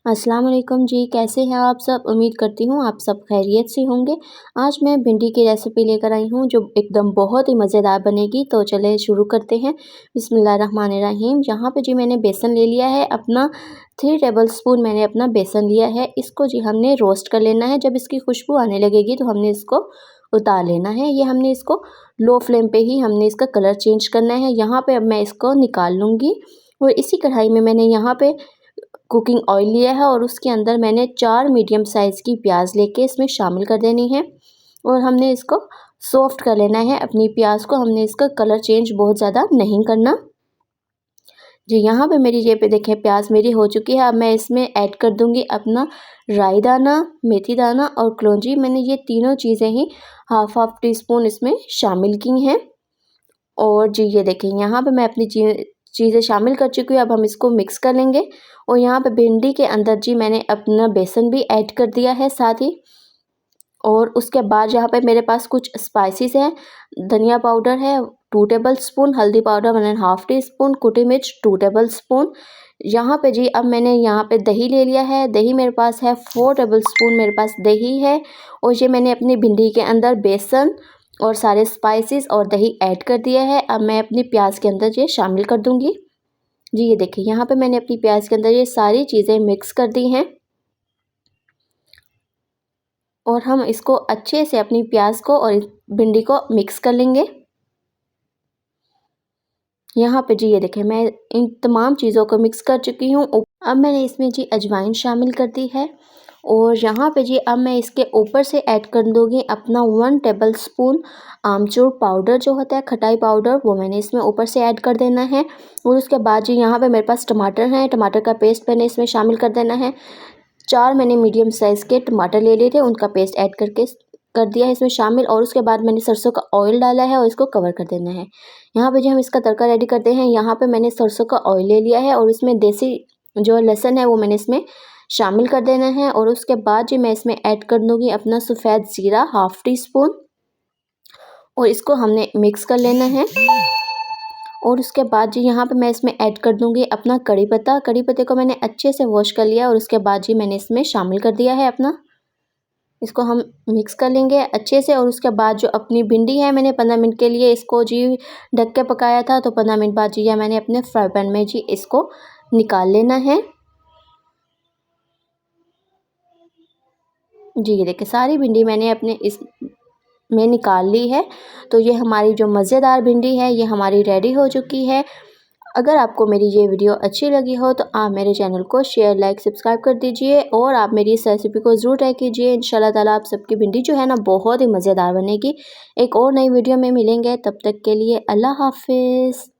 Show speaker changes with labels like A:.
A: अस्सलाम वालेकुम जी, कैसे हैं आप सब। उम्मीद करती हूँ आप सब खैरियत से होंगे। आज मैं भिंडी की रेसिपी लेकर आई हूँ जो एकदम बहुत ही मज़ेदार बनेगी। तो चले शुरू करते हैं। बिस्मिल्लाहिर्रहमानिर्रहीम। यहाँ पे जी मैंने बेसन ले लिया है अपना 3 टेबल स्पून मैंने अपना बेसन लिया है। इसको जी हमने रोस्ट कर लेना है। जब इसकी खुशबू आने लगेगी तो हमने इसको उतार लेना है। ये हमने इसको लो फ्लेम पे ही हमने इसका कलर चेंज करना है। यहाँ पे अब मैं इसको निकाल लूँगी। और इसी कढ़ाई में मैंने यहाँ पे कुकिंग ऑयल लिया है और उसके अंदर मैंने 4 मीडियम साइज़ की प्याज लेके इसमें शामिल कर देनी है। और हमने इसको सॉफ्ट कर लेना है अपनी प्याज को। हमने इसका कलर चेंज बहुत ज़्यादा नहीं करना जी। यहाँ पे मेरी ये पे देखें प्याज मेरी हो चुकी है। अब मैं इसमें ऐड कर दूँगी अपना राई दाना, मेथी दाना और कलौंजी। मैंने ये तीनों चीज़ें ही हाफ टी स्पून इसमें शामिल की हैं। और जी ये देखें यहाँ पे मैं अपनी चीज़ें शामिल कर चुकी हूँ। अब हम इसको मिक्स कर लेंगे। और यहाँ पे भिंडी के अंदर जी मैंने अपना बेसन भी ऐड कर दिया है साथ ही। और उसके बाद यहाँ पे मेरे पास कुछ स्पाइसेस हैं। धनिया पाउडर है 2 टेबल स्पून, हल्दी पाउडर 1.5 टी स्पून, कुटी मिर्च 2 टेबल स्पून। यहाँ पे जी अब मैंने यहाँ पे दही ले लिया है। दही मेरे पास है 4 टेबल स्पून मेरे पास दही है। और ये मैंने अपनी भिंडी के अंदर बेसन और सारे स्पाइसेस और दही ऐड कर दिया है। अब मैं अपनी प्याज के अंदर ये शामिल कर दूँगी जी। ये देखिए यहाँ पे मैंने अपनी प्याज के अंदर ये सारी चीज़ें मिक्स कर दी हैं। और हम इसको अच्छे से अपनी प्याज को और भिंडी को मिक्स कर लेंगे। यहाँ पे जी ये देखें मैं इन तमाम चीज़ों को मिक्स कर चुकी हूँ। अब मैंने इसमें जी अजवाइन शामिल कर दी है। और यहाँ पे जी अब मैं इसके ऊपर से ऐड कर दूँगी अपना 1 टेबल स्पून आमचूर पाउडर जो होता है खटाई पाउडर, वो मैंने इसमें ऊपर से ऐड कर देना है। और उसके बाद जी यहाँ पे मेरे पास टमाटर हैं, टमाटर का पेस्ट मैंने इसमें शामिल कर देना है। 4 मैंने मीडियम साइज़ के टमाटर ले लिए थे, उनका पेस्ट ऐड करके कर दिया है इसमें शामिल। और उसके बाद मैंने सरसों का ऑयल डाला है और इसको कवर कर देना है। यहाँ पे जो हम इसका तड़का रेडी करते हैं, यहाँ पे मैंने सरसों का ऑयल ले लिया है और इसमें देसी जो लहसुन है वो मैंने इसमें शामिल कर देना है। और उसके बाद जी मैं इसमें ऐड कर दूँगी अपना सफ़ेद ज़ीरा हाफ टी स्पून। और इसको हमने मिक्स कर लेना है। और उसके बाद जी यहाँ पे मैं इसमें ऐड कर दूँगी अपना कड़ी पत्ता। कड़ी पत्ते को मैंने अच्छे से वॉश कर लिया और उसके बाद जी मैंने इसमें शामिल कर दिया है अपना। इसको हम मिक्स कर लेंगे अच्छे से। और उसके बाद जो अपनी भिंडी है मैंने 15 मिनट के लिए इसको जी ढक के पकाया था। तो 15 मिनट बाद जी या मैंने अपने फ्राई पैन में जी इसको निकाल लेना है जी। ये देखिए सारी भिंडी मैंने अपने इस में निकाल ली है। तो ये हमारी जो मज़ेदार भिंडी है ये हमारी रेडी हो चुकी है। अगर आपको मेरी ये वीडियो अच्छी लगी हो तो आप मेरे चैनल को शेयर लाइक सब्सक्राइब कर दीजिए। और आप मेरी इस रेसिपी को ज़रूर ट्राई कीजिए। इंशाल्लाह ताला आप सबकी भिंडी जो है ना बहुत ही मज़ेदार बनेगी। एक और नई वीडियो में मिलेंगे, तब तक के लिए अल्लाह हाफ़िज़।